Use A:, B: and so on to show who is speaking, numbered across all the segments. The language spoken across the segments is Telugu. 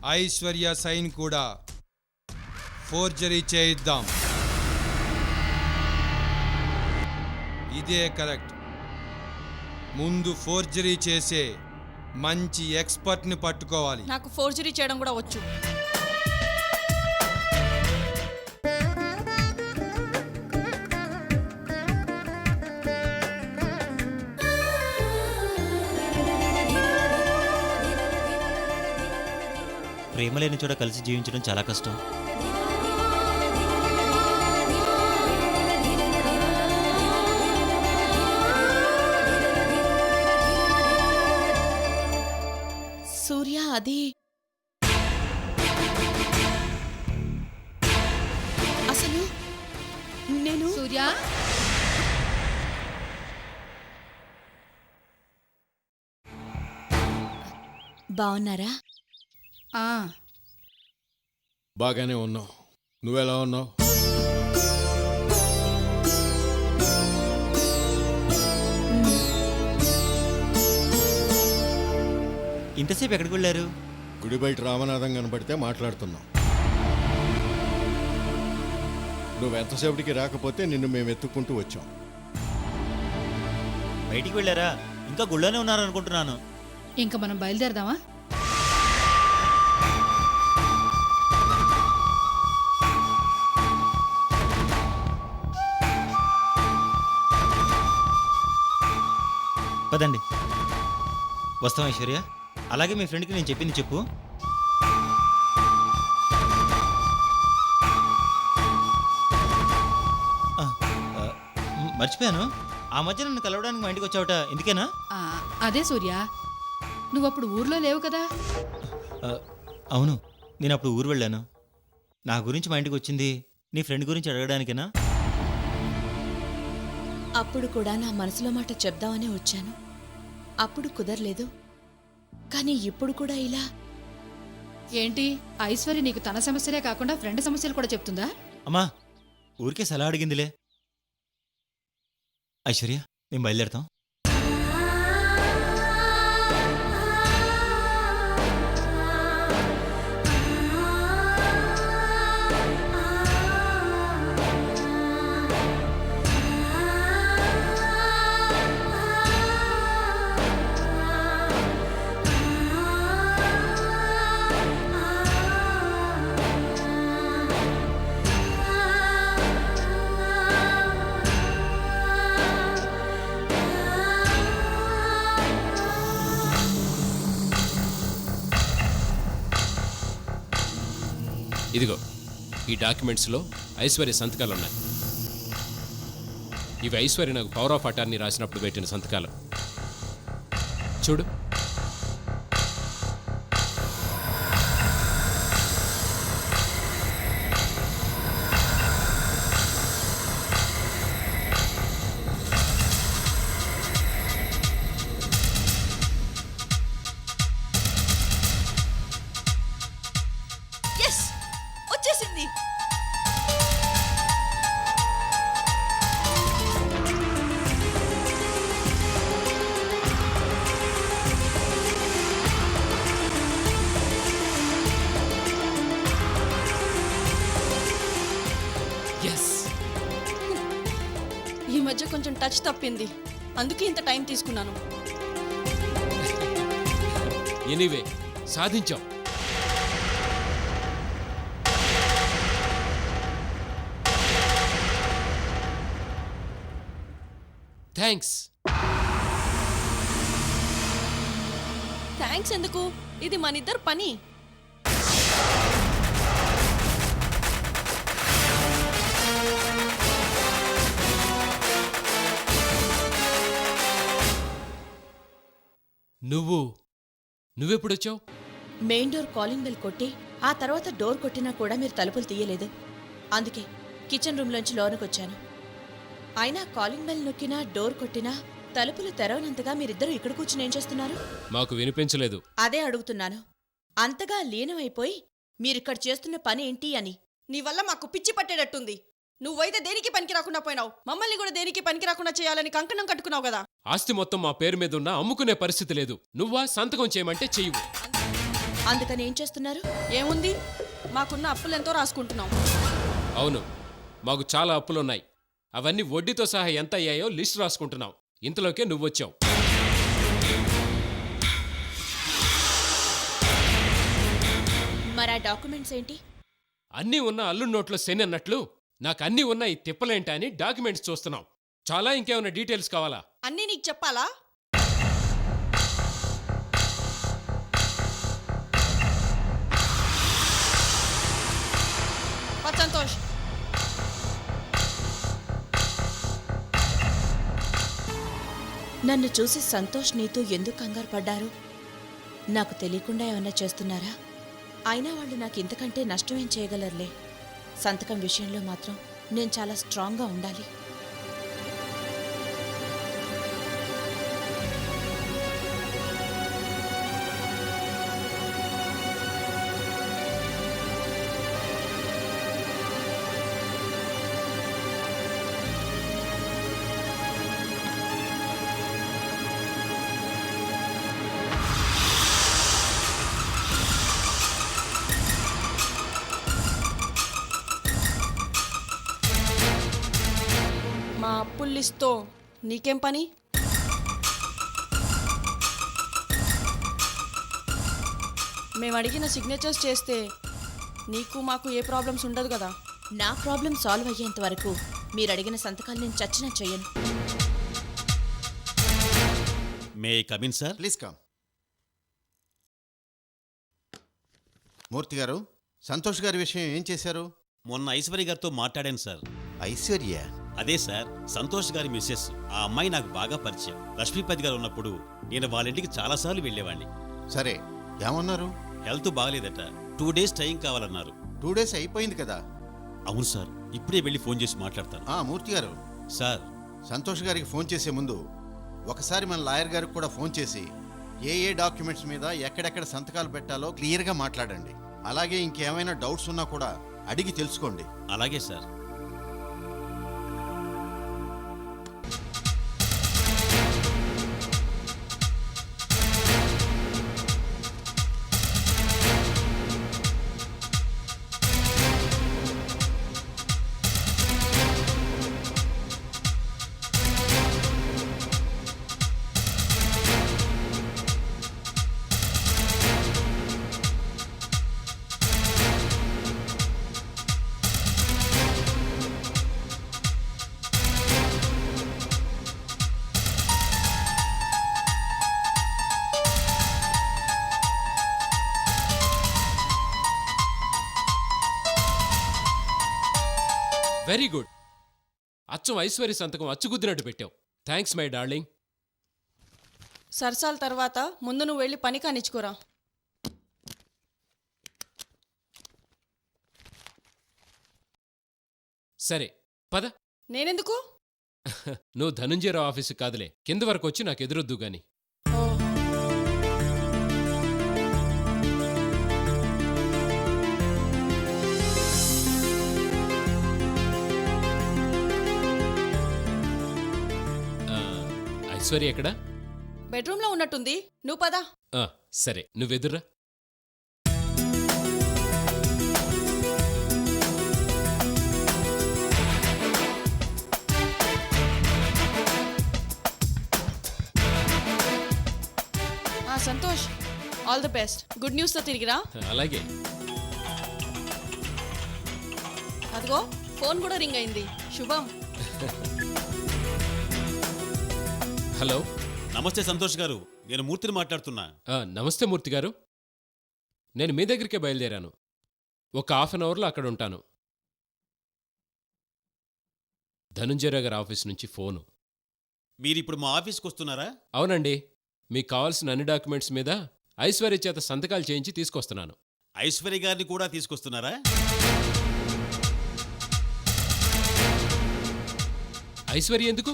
A: ఐశ్వర్య సైన్ కూడా ఫోర్జరీ చేయిద్దాం. ఇదే కరెక్ట్. ముందు ఫోర్జరీ చేసే మంచి ఎక్స్పర్ట్ని పట్టుకోవాలి.
B: నాకు ఫోర్జరీ చేయడం కూడా వచ్చు.
C: ప్రేమ లేని చోట కలిసి జీవించడం చాలా కష్టం.
B: సూర్య, అది అసలు నేను
D: సూర్య,
B: బాగున్నారా?
A: బాగానే ఉన్నావు. నువ్వెలా ఉన్నావు?
C: ఇంతసేపు ఎక్కడికి వెళ్ళారు?
A: గుడి బయట రామనాథం కనపడితే మాట్లాడుతున్నాం. నువ్వెంతసేపటికి రాకపోతే నిన్ను మేము ఎత్తుక్కుంటూ వచ్చాం.
C: బయటికి వెళ్ళారా? ఇంకా గుళ్ళోనే ఉన్నారనుకుంటున్నాను.
D: ఇంకా మనం బయలుదేరదామా?
C: పదండి, వస్తాం ఐశ్వర్య. అలాగే మీ ఫ్రెండ్కి నేను చెప్పింది చెప్పు. మర్చిపోయాను, ఆ మధ్య నన్ను కలవడానికి మా ఇంటికి వచ్చావట, ఎందుకేనా?
D: అదే సూర్య, నువ్వు అప్పుడు ఊర్లో లేవు కదా.
C: అవును, నేను అప్పుడు ఊరు వెళ్ళాను. నా గురించి మా ఇంటికి వచ్చింది నీ ఫ్రెండ్ గురించి అడగడానికేనా?
B: అప్పుడు కూడా నా మనసులో మాట చెప్దామనే వచ్చాను. అప్పుడు కుదరలేదు, కానీ ఇప్పుడు కూడా ఇలా.
D: ఏంటి, ఐశ్వర్య నీకు తన సమస్యలే కాకుండా ఫ్రెండ్ సమస్యలు కూడా చెప్తుందా?
C: అమ్మా, ఊరికే సలహా అడిగిందిలే. ఐశ్వర్య, మేము బయలుదేరుతాం.
E: ఇదిగో, ఈ డాక్యుమెంట్స్లో ఐశ్వర్య సంతకాలు ఉన్నాయి. ఇవి ఐశ్వర్య నాకు పవర్ ఆఫ్ అటార్నీ రాసినప్పుడు పెట్టిన సంతకాలు. చూడు.
B: వచ్చేసింది. ఈ మధ్య కొంచెం టచ్ తప్పింది, అందుకే ఇంత టైం తీసుకున్నాను.
E: ఎనీవే, సాధించాం. థ్యాంక్స్.
B: థ్యాంక్స్ ఎందుకు? ఇది మనిద్దరు పని.
E: నువ్వెప్పుడొచ్చావు?
B: మెయిన్ డోర్ కాలింగ్ బెల్ కొట్టి ఆ తర్వాత డోర్ కొట్టినా కూడా మీరు తలుపులు తీయలేదు. అందుకే కిచెన్ రూమ్లోంచి లోనకొచ్చాను. అయినా కాలింగ్ బెల్ నొక్కినా డోర్ కొట్టినా తలుపులు తెరవనంతగా మీరిద్దరూ ఇక్కడ కూర్చుని ఏం చేస్తున్నారు?
E: మాకు వినిపించలేదు.
B: అదే అడుగుతున్నాను. అంతగా లీనమైపోయి మీరిక్కడ చేస్తున్న పని ఏంటి అని. నీ వల్ల మాకు పిచ్చి పట్టేటట్టుంది. నువ్వైతే దేనికి పనికి రాకుండా పోయినావు, మమ్మల్ని కూడా దేనికి పనికి రాకుండా చేయాలని కంకణం కట్టుకున్నావు కదా.
E: ఆస్తి మొత్తం మా పేరు మీద ఉన్నా అమ్ముకునే పరిస్థితి లేదు. నువ్వా సంతకం చేయమంటే చెయ్యవు.
B: అందుకని ఏం చేస్తున్నారు?
F: ఏముంది, మాకున్న అప్పులెంతో రాసుకుంటున్నాం.
E: అవును, మాకు చాలా అప్పులున్నాయి. అవన్నీ వడ్డీతో సహా ఎంత అయ్యాయో లిస్ట్ రాసుకుంటున్నాం. ఇంతలోకే నువ్వొచ్చావు.
B: మరి ఆ డాక్యుమెంట్స్ ఏంటి?
E: అన్నీ ఉన్న అల్లు నోట్లో శని అన్నట్లు నాకు అన్నీ ఉన్న ఈ తిప్పలేంటా అని డాక్యుమెంట్స్ చూస్తున్నాం. చాలా ఇంకేమైనా డీటెయిల్స్ కావాలా?
F: అన్నీ నీకు చెప్పాలా? సంతోష్,
B: నన్ను చూసి సంతోష్ నీతో ఎందుకు కంగారు పడ్డారు? నాకు తెలియకుండా ఏమన్నా చేస్తున్నారా? అయినా వాళ్ళు నాకు ఇంతకంటే నష్టమేం చేయగలరులే. సంతకం విషయంలో మాత్రం నేను చాలా స్ట్రాంగ్గా ఉండాలి.
F: మా అప్పుల లిస్ట్తో నీకేం పని? మేము అడిగిన సిగ్నేచర్స్ చేస్తే నీకు మాకు ఏ ప్రాబ్లమ్స్ ఉండదు కదా.
B: నా ప్రాబ్లం సాల్వ్ అయ్యేంత వరకు మీరు అడిగిన సంతకాలు నేను చచ్చినా చెయ్యను.
G: May come in sir?
H: Please come. Murthy garu, Santosh గారి విషయం ఏం చేశారు?
G: మొన్న ఐశ్వర్య గారితో మాట్లాడాను సార్.
H: ఐశ్వర్య?
G: అదే సార్, సంతోష్ గారి మిస్సెస్. ఆ అమ్మాయి నాకు బాగా పరిచయం. లక్ష్మీపతి గారు ఉన్నప్పుడు నేను వాళ్ళ ఇంటికి చాలాసార్లు వెళ్ళేవాడిని.
H: సరే, ఏమన్నారు?
G: హెల్త్ బాగలేదట, 2 days టైం కావాలన్నారు.
H: 2 days అయిపోయింది కదా.
G: అవును సార్, ఇప్పుడే వెళ్ళి ఫోన్ చేసి మాట్లాడతాను.
H: మూర్తి గారు,
G: సార్,
H: సంతోష్ గారికి ఫోన్ చేసే ముందు ఒకసారి మన లాయర్ గారికి కూడా ఫోన్ చేసి ఏ డాక్యుమెంట్స్ మీద ఎక్కడెక్కడ సంతకాలు పెట్టాలో క్లియర్గా మాట్లాడండి. అలాగే ఇంకేమైనా డౌట్స్ ఉన్నా కూడా అడిగి తెలుసుకోండి.
G: అలాగే సార్.
E: Very good. అచ్చం ఐశ్వర్య సంతకం అచ్చుగుద్దినట్టు పెట్టావు. Thanks my darling.
F: సరసాల తర్వాత ముందు నువ్వు వెళ్ళి పని కానిచ్చుకోరా.
E: సరే పద.
F: నేనెందుకు?
E: నువ్వు ధనుంజయరావు ఆఫీసు కాదులే, కింద వరకు వచ్చి నాకు ఎదురొద్దు గాని.
F: ఓ,
E: ఐశ్వర్య ఎక్కడా?
F: బెడ్రూమ్లో ఉన్నట్టుంది. నువ్వు పదా.
E: సరే, నువ్వెదుర్రా.
F: Santosh, all the best. Good న్యూస్తో తిరిగిరా.
E: అలాగే.
F: అదిగో ఫోన్ కూడా రింగ్ అయింది. శుభం.
E: హలో.
G: నమస్తే సంతోష్ గారు, నేను మూర్తిని మాట్లాడుతున్నా.
E: నమస్తే మూర్తి గారు, నేను మీ దగ్గరికే బయలుదేరాను. ఒక 1/2 అవర్లో అక్కడ ఉంటాను. ధనుంజయరావు గారి ఆఫీస్ నుంచి ఫోను.
G: మీరిప్పుడు మా ఆఫీస్కి వస్తున్నారా?
E: అవునండి, మీకు కావాల్సిన అన్ని డాక్యుమెంట్స్ మీద ఐశ్వర్య చేత సంతకాలు చేయించి తీసుకొస్తున్నాను.
G: ఐశ్వర్య గారిని కూడా తీసుకొస్తున్నారా?
E: ఐశ్వర్య ఎందుకు?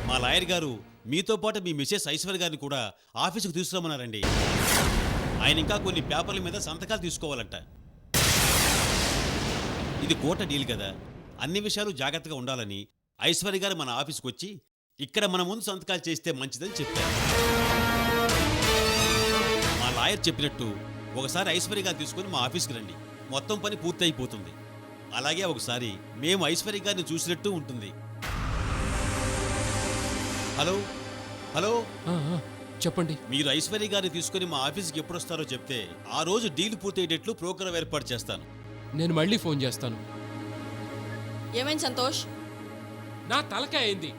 G: మా లాయర్ గారు మీతో పాటు మీ మిసెస్ ఐశ్వర్య గారిని కూడా ఆఫీసుకు తీసుకురమ్మన్నారండి. ఆయన ఇంకా కొన్ని పేపర్ల మీద సంతకాలు తీసుకోవాలంట. ఇది కోర్టు డీల్ కదా, అన్ని విషయాలు జాగ్రత్తగా ఉండాలని ఐశ్వర్య గారు మన ఆఫీస్కి వచ్చి ఇక్కడ మన ముందు సంతకాలు చేస్తే మంచిదని చెప్పారు. మా లాయర్ చెప్పినట్టు ఒకసారి ఐశ్వర్య గారిని తీసుకొని మా ఆఫీస్కి రండి, మొత్తం పని పూర్తి అయిపోతుంది. అలాగే ఒకసారి మేము ఐశ్వర్య గారిని చూసినట్టు ఉంటుంది. హలో హలో,
E: ఆ, ఆ, చెప్పండి.
G: మీరు ఐశ్వర్య గారిని తీసుకొని మా ఆఫీస్కి ఎప్పుడు వస్తారో చెప్తే ఆ రోజు డీల్ పూర్తయ్యేటట్లు ప్రోగ్రాం ఏర్పాటు చేస్తాను.
E: నేను మళ్ళీ ఫోన్ చేస్తాను.
F: ఏమైంది సంతోష్?
E: నా తలకాయ అయింది.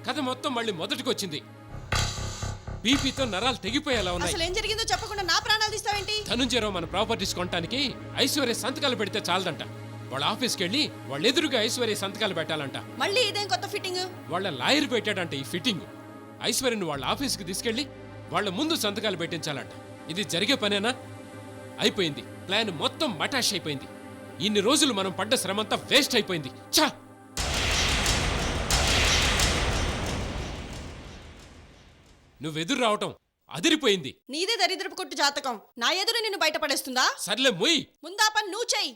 E: కథ మొత్తం మళ్ళీ మొదటికొచ్చింది. బీపీతో నరాలు తెగిపోయేలా ఉన్నాయి.
F: అసలు ఏం జరిగిందో చెప్పకుండా నా ప్రాణాలు తీస్తావేంటి?
E: ధనుంజయరావు మన ప్రాపర్టీస్ కొనడానికి ఐశ్వర్య సంతకాలు పెడితే చాలదంట. వాళ్ళ ఆఫీస్కి వెళ్ళి వాళ్ళ ఎదురుగా ఐశ్వర్య సంతకాలు పెట్టాలంట.
F: మళ్ళీ ఇదేం కొత్త ఫిట్టింగ్?
E: వాళ్ళ లాయర్ పెట్టాడంట ఈ ఫిట్టింగ్. ఐశ్వర్యను వాళ్ళ ఆఫీస్కి తీసుకెళ్లి వాళ్ళ ముందు సంతకాలు పెట్టించాలంట. ఇది జరిగే పనేనా? అయిపోయింది. ప్లాన్ మొత్తం మటాష్ అయిపోయింది. ఇన్ని రోజులు మనం పడ్డ శ్రమంతా వేస్ట్ అయిపోయింది. ఛా! నువ్వెదురు రావటం అదిరిపోయింది.
F: నీదే దరిద్రపు కొట్టు జాతకం నా ఎదురు నిన్ను బయటపడేస్తుందా?
E: సర్లే మొయ్.
F: ముందా పని నువ్వు చెయ్యి.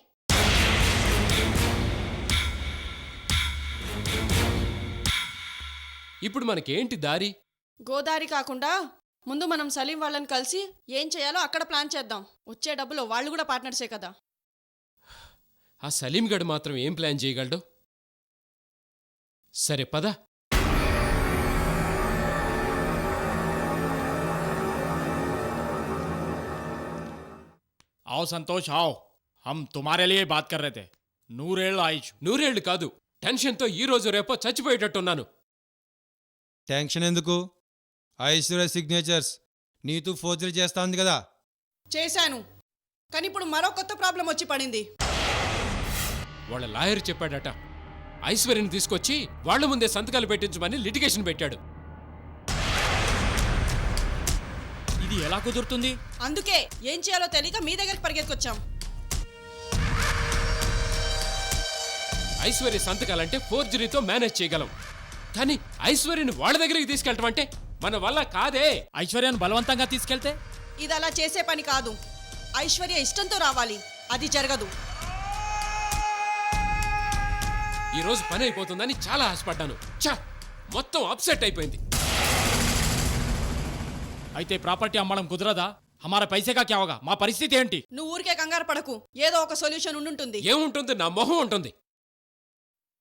E: ఇప్పుడు మనకేంటి దారి?
F: గోదారి కాకుండా ముందు మనం సలీం వాళ్ళని కలిసి ఏం చేయాలో అక్కడ ప్లాన్ చేద్దాం. వచ్చే డబ్బులో వాళ్ళు కూడా పార్ట్నర్సే కదా.
E: ఆ సలీం గడు మాత్రం ఏం ప్లాన్ చేయగలడు? సరే పద.
I: आओ संतोष आओ, हम तुम्हारे लिए बात कर रहे थे. నూరేళ్ళు ఆయుష్.
E: నూరేళ్లు కాదు, టెన్షన్తో ఈ రోజు రేపో చచ్చిపోయేటట్టున్నాను.
J: టెన్షన్ ఎందుకు? ఐశ్వర్య సిగ్నేచర్స్ నీతూ ఫోర్జరీ చేస్తాంది కదా.
F: చేశాను, కానీ ఇప్పుడు మరో కొత్త ప్రాబ్లం వచ్చి పడింది.
E: వాళ్ళ లాయర్ చెప్పాడట, ఐశ్వర్యని తీసుకొచ్చి వాళ్ల ముందే సంతకాలు పెట్టించమని లిటిగేషన్ పెట్టాడు.
I: ఇది ఎలా కుదురుతుంది?
F: అందుకే ఏం చేయాలో తెలియక మీ దగ్గరికి పరిగెత్తుకొచ్చాం.
E: ఐశ్వర్య సంతకాలంటే ఫోర్జరీతో మేనేజ్ చేయగలం, కానీ ఐశ్వర్యని వాళ్ళ దగ్గరికి తీసుకెళ్ళటం అంటే మన వల్ల కాదే.
I: ఐశ్వర్యను బలవంతంగా తీసుకెళ్తే?
F: ఇది అలా చేసే పని కాదు. ఐశ్వర్య ఇష్టంతో రావాలి, అది జరగదు.
E: ఈ రోజు పని అయిపోతుందని చాలా ఆశపడ్డాను. ఛా! మొత్తం అప్సెట్ అయిపోయింది.
I: అయితే ప్రాపర్టీ అమ్మడం కుదరదా? హమారా పైసేగా క్యా హోగా? మా పరిస్థితి ఏంటి?
F: నువ్వు ఊరికే కంగారు పడకు, ఏదో ఒక సొల్యూషన్ ఉండుంటుంది.
E: ఏముంటుంది? నా మొహం ఉంటుంది.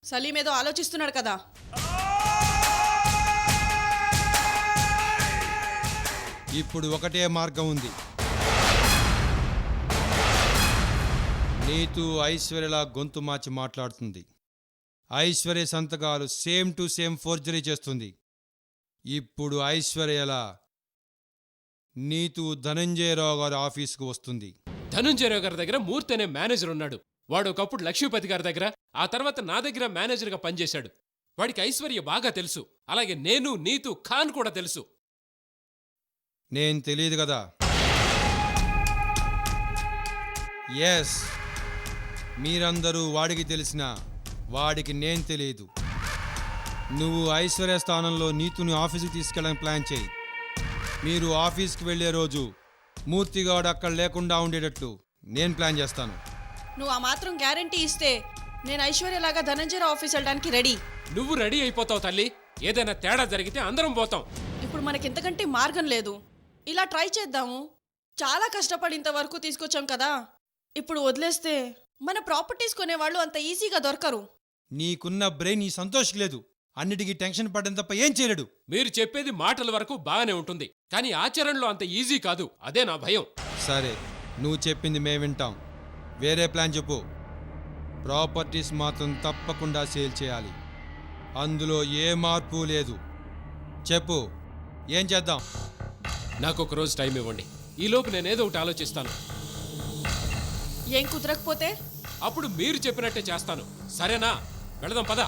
F: సలీం ఏదో ఆలోచిస్తున్నాడు కదా.
J: ఇప్పుడు ఒకటే మార్గం ఉంది. నీతూ ఐశ్వర్యలా గొంతు మార్చి మాట్లాడుతుంది. ఐశ్వర్య సంతకాలు సేమ్ టు సేమ్ ఫోర్జరీ చేస్తుంది. ఇప్పుడు ఐశ్వర్యలా నీతూ ధనంజయరావు గారి ఆఫీసుకు వస్తుంది.
E: ధనుంజయరావు గారి దగ్గర మూర్తి అనే మేనేజర్ ఉన్నాడు. వాడు ఒకప్పుడు లక్ష్మీపతి గారి దగ్గర, ఆ తర్వాత నా దగ్గర మేనేజర్గా పనిచేశాడు. వాడికి ఐశ్వర్య బాగా తెలుసు. అలాగే నేను, నీతూ, ఖాన్ కూడా తెలుసు.
J: నేను తెలియదు కదా. ఎస్, మీరందరూ వాడికి తెలిసిన వాడికి నేను తెలియదు. నువ్వు ఐశ్వర్య స్థానంలో నీతుని ఆఫీసుకి తీసుకెళ్ళడానికి ప్లాన్ చేయి. మీరు ఆఫీస్కి వెళ్ళే రోజు మూర్తిగాడు అక్కడ లేకుండా ఉండేటట్లు నేను ప్లాన్ చేస్తాను.
F: నువ్వు ఆ మాత్రం గ్యారంటీ ఇస్తే నేను ఐశ్వర్యలాగా ధనంజయరావు ఆఫీస్ వెళ్ళడానికి రెడీ.
E: నువ్వు రెడీ అయిపోతావు తల్లి. ఏదైనా తేడా జరిగితే అందరం పోతాం.
F: ఇప్పుడు మనకింతకంటే మార్గం లేదు. ఇలా ట్రై చేద్దాము. చాలా కష్టపడి ఇంతవరకు తీసుకొచ్చాం కదా. ఇప్పుడు వదిలేస్తే మన ప్రాపర్టీస్ కొనేవాళ్ళు అంత ఈజీగా దొరకరు.
J: నీకున్న బ్రెయిన్ ఈ సంతోష్ లేదు. అన్నిటికీ టెన్షన్ పడడం తప్ప ఏం చేయలేడు.
E: మీరు చెప్పేది మాటల వరకు బాగానే ఉంటుంది, కానీ ఆచరణలో అంత ఈజీ కాదు. అదే నా భయం.
J: సరే, నువ్వు చెప్పింది మేము వింటాం. వేరే ప్లాన్ చెప్పు. ప్రాపర్టీస్ మాత్రం తప్పకుండా సేల్ చేయాలి. అందులో ఏ మార్పు లేదు. చెప్పు, ఏం చేద్దాం?
E: నాకు ఒక రోజు టైం ఇవ్వండి. ఈలోపు నేనేదో ఒకటి ఆలోచిస్తాను.
F: ఏం కుదరకపోతే
E: అప్పుడు మీరు చెప్పినట్టే చేస్తాను. సరేనా? వెళదాం పద.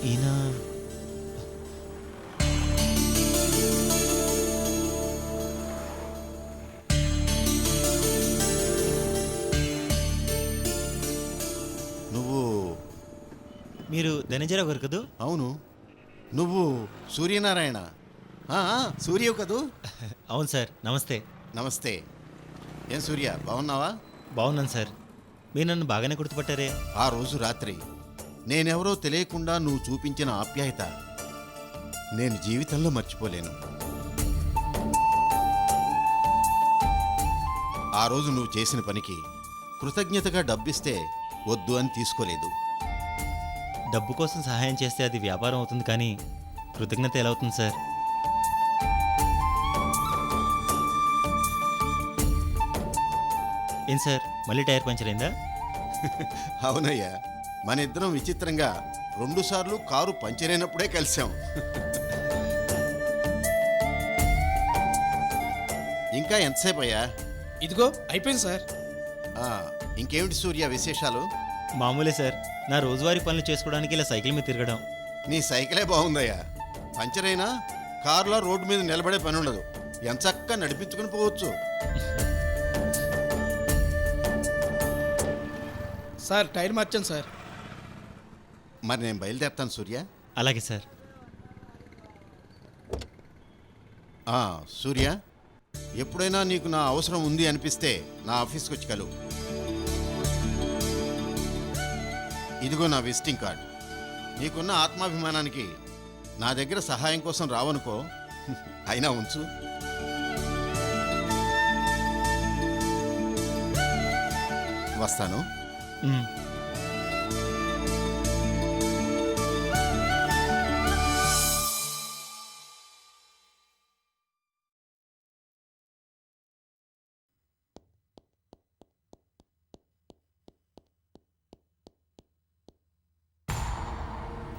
C: ఈయన
H: నువ్వు?
C: మీరు ధనంజయరావు గారు కదూ?
H: అవును. నువ్వు సూర్యనారాయణ సూర్యవు కదూ?
C: అవును సార్, నమస్తే.
H: నమస్తే. ఏం సూర్య, బాగున్నావా?
C: బాగున్నాను సార్. మీరు నన్ను బాగానే గుర్తుపట్టారే.
H: ఆ రోజు రాత్రి నేనెవరో తెలియకుండా నువ్వు చూపించిన ఆప్యాయత నేను జీవితంలో మర్చిపోలేను. ఆ రోజు నువ్వు చేసిన పనికి కృతజ్ఞతగా డబ్బిస్తే వద్దు అని తీసుకోలేదు.
C: డబ్బు కోసం సహాయం చేస్తే అది వ్యాపారం అవుతుంది, కానీ కృతజ్ఞత ఎలా అవుతుంది సార్? ఏం సార్, మళ్ళీ టైర్ పంచర్ అయిందా?
H: అవునయ్యా, మన ఇద్దరం విచిత్రంగా 2 సార్లు కారు పంచర్ అయినప్పుడే కలిసాం. ఇంకా ఎంతసేపు అయ్యా?
K: ఇదిగో అయిపోయింది సార్.
H: ఇంకేమిటి సూర్య విశేషాలు?
C: మామూలే సార్, నా రోజువారీ పనులు చేసుకోవడానికి ఇలా సైకిల్ మీద తిరగడం.
H: నీ సైకిలే బాగుందయ్యా. పంచర్ అయినా కారులో రోడ్డు మీద నిలబడే పని ఉండదు, ఎంచక్కా నడిపించుకుని పోవచ్చు.
K: సార్ టైర్ మార్చాను సార్.
H: మరి నేను బయలుదేరుతాను సూర్య.
C: అలాగే సార్.
H: సూర్య, ఎప్పుడైనా నీకు నా అవసరం ఉంది అనిపిస్తే నా ఆఫీస్కి వచ్చి కలువు. ఇదిగో నా విజిటింగ్ కార్డ్. నీకున్న ఆత్మాభిమానానికి నా దగ్గర సహాయం కోసం రావనుకో, అయినా ఉంచు. వస్తాను.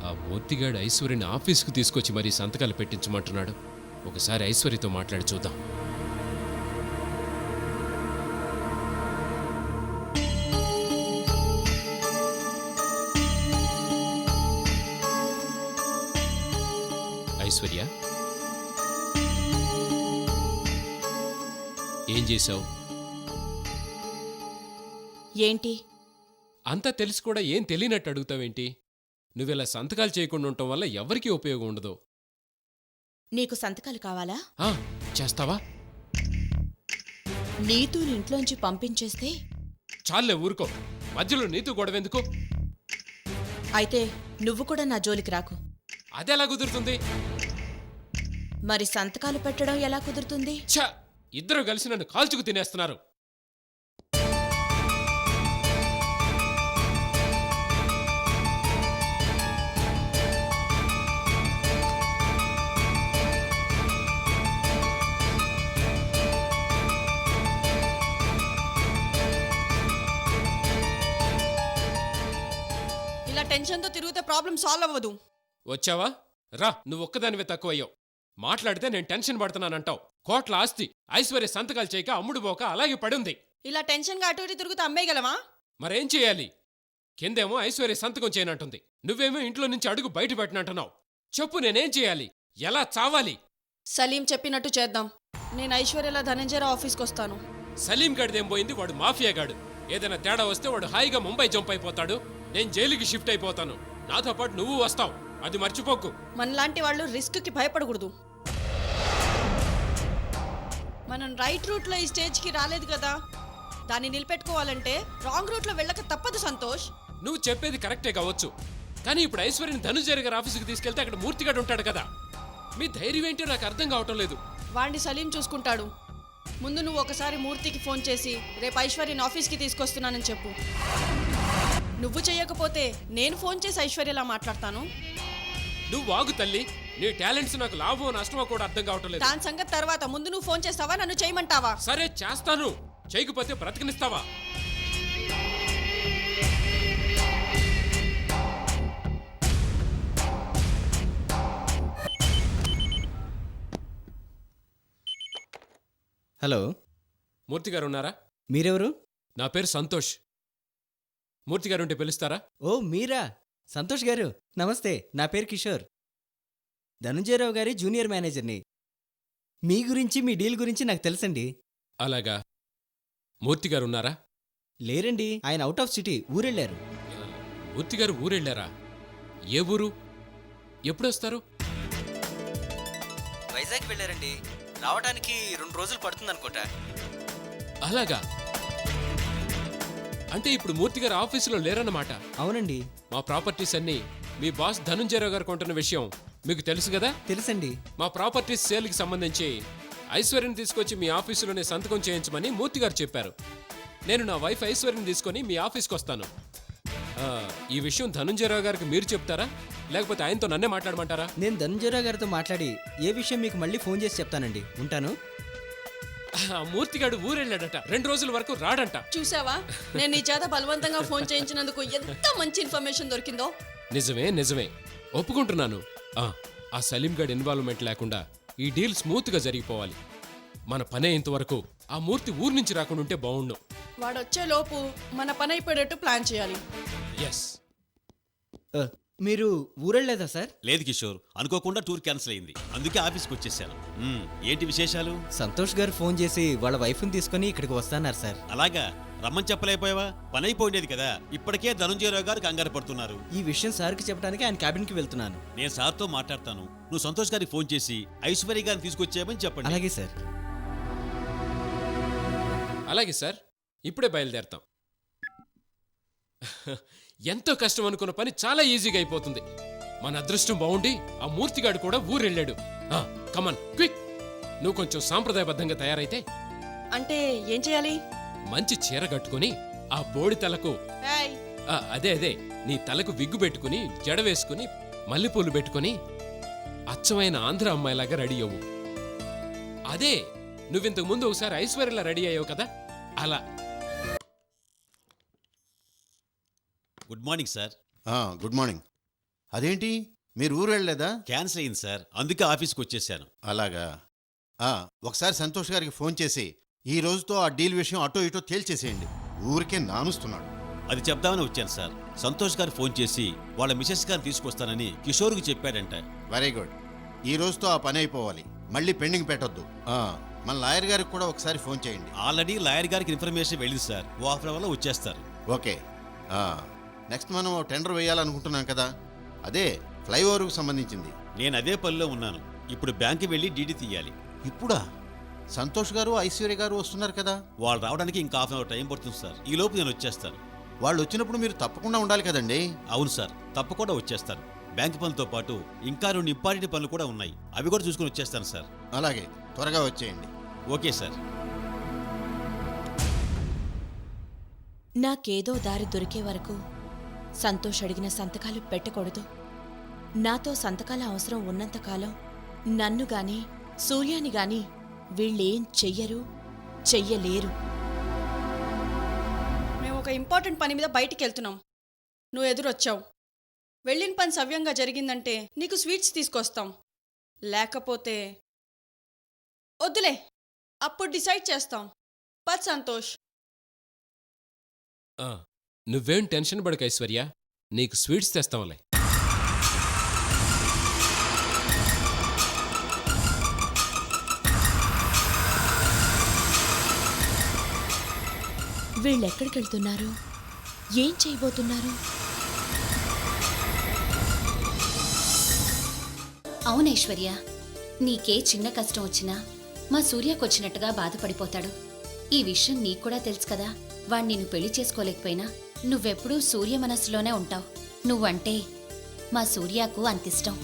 E: ఆ మూర్తిగాడు ఐశ్వర్యని ఆఫీస్కు తీసుకొచ్చి మరీ సంతకాలు పెట్టించమంటున్నాడు. ఒకసారి ఐశ్వర్యతో మాట్లాడి చూద్దాం. ఐశ్వర్య, ఏం చేశావు?
B: ఏంటి?
E: అంతా తెలిసి కూడా ఏం తెలియనట్టు అడుగుతావేంటి? నువ్విలా సంతకాలు చేయకుండా ఉండటం వల్ల ఎవరికీ ఉపయోగం ఉండదు.
B: నీకు సంతకాలు కావాలా?
E: చేస్తావా?
B: నీతుని ఇంట్లోంచి పంపించేస్తే?
E: చాలే ఊరుకో, మధ్యలో నీతు గొడవెందుకు?
B: అయితే నువ్వు కూడా నా జోలికి రాకు.
E: అదెలా కుదురుతుంది?
B: మరి సంతకాలు పెట్టడం ఎలా కుదురుతుంది?
E: ఛ! ఇద్దరు కలిసి నన్ను కాల్చుకు తినేస్తున్నారు.
F: ఇలా టెన్షన్తో తిరిగితే ప్రాబ్లం సాల్వ్ అవ్వదు.
E: వచ్చావా? రా, నువ్వు ఒక్కదానివే తక్కువయ్యావు. మాట్లాడితే నేను టెన్షన్ పడుతున్నానంటావు. కోట్ల ఆస్తి ఐశ్వర్య సంతకాలు చేయక అమ్ముడు పోక అలాగే పడుంది.
F: ఇలా టెన్షన్గా అటు ఇటు తిరుగుతూ అమ్మేయగలమా?
E: మరేం చేయాలి? కిందేమో ఐశ్వర్య సంతకం చేయనంటుంది, నువ్వేమో ఇంట్లో నుంచి అడుగు బయట పెట్టినట్టున్నావు. చెప్పు, నేనేం చేయాలి? ఎలా చావాలి?
F: సలీం చెప్పినట్టు చేద్దాం. నేను ఐశ్వర్యలా ధనంజయరావు ఆఫీస్కి వస్తాను.
E: సలీం గడిదేం పోయింది? వాడు మాఫియాగాడు. ఏదైనా తేడా వస్తే వాడు హాయిగా ముంబై జంప్ అయిపోతాడు, నేను జైలుకి షిఫ్ట్ అయిపోతాను. నాతో పాటు నువ్వు వస్తావు, అది మర్చిపోకు.
F: మనలాంటి వాళ్ళు రిస్క్కి భయపడకూడదు. మనం రైట్ రూట్లో ఈ స్టేజ్కి రాలేదు కదా, దాన్ని నిలబెట్టుకోవాలంటే రాంగ్ రూట్లో వెళ్ళక తప్పదు సంతోష్.
E: నువ్వు చెప్పేది కరెక్టే కావచ్చు, కానీ ఇప్పుడు ఐశ్వర్యని ధనుంజయ గారి ఆఫీసుకి తీసుకెళ్తే అక్కడ మూర్తిగాడు ఉంటాడు కదా. మీ ధైర్యం ఏంటో నాకు అర్థం కావటం లేదు.
F: వాణ్ణి సలీం చూసుకుంటాడు. ముందు నువ్వు ఒకసారి మూర్తికి ఫోన్ చేసి రేపు ఐశ్వర్యని ఆఫీస్కి తీసుకొస్తున్నానని చెప్పు. నువ్వు చెయ్యకపోతే నేను ఫోన్ చేసి ఐశ్వర్యలా మాట్లాడతాను.
E: నువ్వు వాగు తల్లి, నీ టాలెంట్స్ నాకు లాభమో నష్టమో కూడా అర్థం కావటం లేదు.
F: దాని సంగతి తర్వాత, ముందు నువ్వు ఫోన్ చేస్తావా, నన్ను చేయమంటావా?
E: సరే చేస్తాను, చేయకపోతే బ్రతకనిస్తావా?
K: హలో,
E: మూర్తి గారు ఉన్నారా?
K: మీరెవరు?
E: నా పేరు సంతోష్. మూర్తి గారు ఉంటే పిలుస్తారా?
K: ఓ మీరా? సంతోష్ గారు నమస్తే. నా పేరు కిషోర్, ధనుంజయరావు గారి జూనియర్ మేనేజర్ని. మీ గురించి, మీ డీల్ గురించి నాకు తెలుసండి.
E: అలాగా. మూర్తి గారు ఉన్నారా?
K: లేరండి, ఆయన అవుట్ ఆఫ్ సిటీ, ఊరెళ్ళారు.
E: మూర్తి గారు ఊరెళ్ళారా? ఏ ఊరు? ఎప్పుడొస్తారు?
K: వైజాగ్ వెళ్ళారండి. రావడానికి 2 రోజులు పడుతుంది అనుకుంటా.
E: అలాగా? అంటే ఇప్పుడు మూర్తి గారు ఆఫీసులో లేరన్నమాట.
K: అవునండి.
E: మా ప్రాపర్టీస్ అన్ని మీ బాస్ ధనుంజయరావు గారు కొంటున్న విషయం మీకు తెలుసు కదా?
K: తెలుసండి.
E: మా ప్రాపర్టీస్ సేల్కి సంబంధించి ఐశ్వర్యని తీసుకొచ్చి మీ ఆఫీసులోనే సంతకం చేయించమని మూర్తి గారు చెప్పారు. నేను నా వైఫ్ ఐశ్వర్యని తీసుకొని మీ ఆఫీస్కి వస్తాను. ఈ విషయం ధనుంజయరావు గారికి మీరు చెప్తారా, లేకపోతే ఆయనతో నన్నే మాట్లాడమంటారా?
K: నేను ధనుంజయరావు గారితో మాట్లాడి ఏ విషయం మీకు మళ్ళీ ఫోన్ చేసి చెప్తానండి. ఉంటాను.
E: మూర్తిగాడు ఊరెళ్ళాడట, 2 రోజుల వరకు రాడంట.
F: చూసావా, నేను నీ చేత బలవంతంగా ఫోన్ చేయించినందుకు ఎంత మంచి ఇన్ఫర్మేషన్ దొరికిందో.
E: నిజమే ఒప్పుకుంటున్నాను. ఆ సలీం గడ్ ఇన్వాల్వ్మెంట్ లేకుండా ఈ డీల్ స్మూత్గా జరిగిపోవాలి. మన పనే ఇంతవరకు ఆ మూర్తి ఊరు నుంచి రాకుండా ఉంటే బాగుండు.
F: వాడొచ్చే లోపు మన పని అయిపోయేటట్టు ప్లాన్ చేయాలి.
E: ఎస్.
K: మీరు ఊరెళ్ళలేదా సార్?
G: లేదు కిషోర్, అనుకోకుండా టూర్ క్యాన్సిల్ అయింది, అందుకే ఆఫీస్కి వచ్చేసాను. ఏంటి విశేషాలు?
K: సంతోష్ గారు ఫోన్ చేసి వాళ్ళ వైఫ్ని తీసుకొని ఇక్కడికి వస్తాన్నారు సార్.
G: అలాగా? రమ్మని చెప్పలేకపోయావా? పని అయిపోయింది కదా. ఇప్పటికే ధనుంజయరావు గారు కంగారు పడుతున్నారు.
K: ఈ విషయం సార్కి చెప్పడానికి ఆయన క్యాబిన్కి వెళ్తున్నాను.
G: నేను సార్తో మాట్లాడతాను. నువ్వు సంతోష్ గారికి ఫోన్ చేసి ఐశ్వర్య గారిని తీసుకొచ్చామని చెప్పండి.
K: అలాగే సార్.
E: అలాగే సార్, ఇప్పుడే బయలుదేరతాం. ఎంతో కష్టం అనుకున్న పని చాలా ఈజీగా అయిపోతుంది. మన అదృష్టం బాగుండి ఆ మూర్తిగాడు కూడా ఊరెళ్ళాడు. కమన్ క్విక్, నువ్వు కొంచెం సాంప్రదాయబద్ధంగా తయారైతే.
F: అంటే ఏం చేయాలి?
E: మంచి చీర కట్టుకుని ఆ బోడి తలకు
F: ఏయ్,
E: అదే నీ తలకు విగ్గు పెట్టుకుని జడ వేసుకుని మల్లెపూలు పెట్టుకుని అచ్చమైన ఆంధ్ర అమ్మాయిలాగా రెడీ అవ్వు. అదే నువ్వింతకు ముందు ఒకసారి ఐశ్వర్యలా రెడీ అయ్యావు కదా, అలా.
G: Good morning sir.
H: Good morning. అదేంటి మీరు ఊరు వెళ్ళలేదా?
G: క్యాన్సిల్ అయింది సార్, అందుకే ఆఫీస్కి వచ్చేసాను.
H: అలాగా? ఒకసారి సంతోష్ గారికి ఫోన్ చేసి ఈ రోజుతో ఆ డీల్ విషయం అటో ఇటో తేల్చేసేయండి. ఊరికే నానుస్తున్నాడు.
G: అది చెప్దామని వచ్చాను సార్. సంతోష్ గారు ఫోన్ చేసి వాళ్ళ మిసెస్ గారిని తీసుకొస్తానని కిషోర్కి చెప్పాడంట.
H: Very good. ఈ రోజుతో ఆ పని అయిపోవాలి. మళ్ళీ పెండింగ్ పెట్టొద్దు. మన లాయర్ గారికి కూడా ఒకసారి ఫోన్ చేయండి.
G: ఆల్రెడీ లాయర్ గారికి ఇన్ఫర్మేషన్ వెళ్ళింది సార్. ఓ హాఫ్ అన్ అవర్లో వచ్చేస్తారు.
H: ఓకే. నెక్స్ట్ మనం టెండర్ వేయాలనుకుంటున్నాం కదా, అదే ఫ్లైఓవర్కు సంబంధించింది.
G: నేను అదే పనిలో ఉన్నాను. ఇప్పుడు బ్యాంక్కి వెళ్ళి డీడీ తీయాలి.
H: ఇప్పుడా? సంతోష్ గారు ఐశ్వర్య గారు వస్తున్నారు కదా.
G: వాళ్ళు రావడానికి ఇంకా హాఫ్ అన్ అవర్ టైం పడుతుంది సార్. ఈ లోపు నేను వచ్చేస్తాను.
H: వాళ్ళు వచ్చినప్పుడు మీరు తప్పకుండా ఉండాలి కదండి.
G: అవును సార్, తప్పకుండా వచ్చేస్తాను. బ్యాంక్ పనులతో పాటు ఇంకా 2 ఇంపార్టెంట్ పనులు కూడా ఉన్నాయి. అవి కూడా చూసుకుని వచ్చేస్తాను సార్.
H: అలాగే, త్వరగా వచ్చేయండి.
G: Okay sir.
B: నాకేదో దారి దొరికే వరకు సంతోష్ అడిగిన సంతకాలు పెట్టకూడదు. నాతో సంతకాల అవసరం ఉన్నంతకాలం నన్ను గాని సూర్యాని గాని వీళ్ళేం చెయ్యరు, చెయ్యలేరు.
F: మేము ఒక ఇంపార్టెంట్ పని మీద బయటికి వెళ్తున్నాం. నువ్వు ఎదురొచ్చావు. వెళ్ళిన పని సవ్యంగా జరిగిందంటే నీకు స్వీట్స్ తీసుకొస్తాం. లేకపోతే వద్దులే, అప్పుడు డిసైడ్ చేస్తాం. పద్ సంతోష్.
E: నువ్వేం టెన్షన్ పడక ఐశ్వర్య, నీకు స్వీట్స్ తెస్తాంలే.
B: వీళ్ళెక్కడికి వెళ్తున్నారు, ఏం చేయబోతున్నారు?
L: అవునైశ్వర్య, నీకే చిన్న కష్టం వచ్చినా మా సూర్యకొచ్చినట్టుగా బాధపడిపోతాడు. ఈ విషయం నీకు కూడా తెలుసు కదా. వాణ్ణి నిన్ను పెళ్లి చేసుకోలేకపోయినా నువ్వెప్పుడూ సూర్య మనస్సులోనే ఉంటావు. నువ్వంటే మా సూర్యకు అంతిష్టం.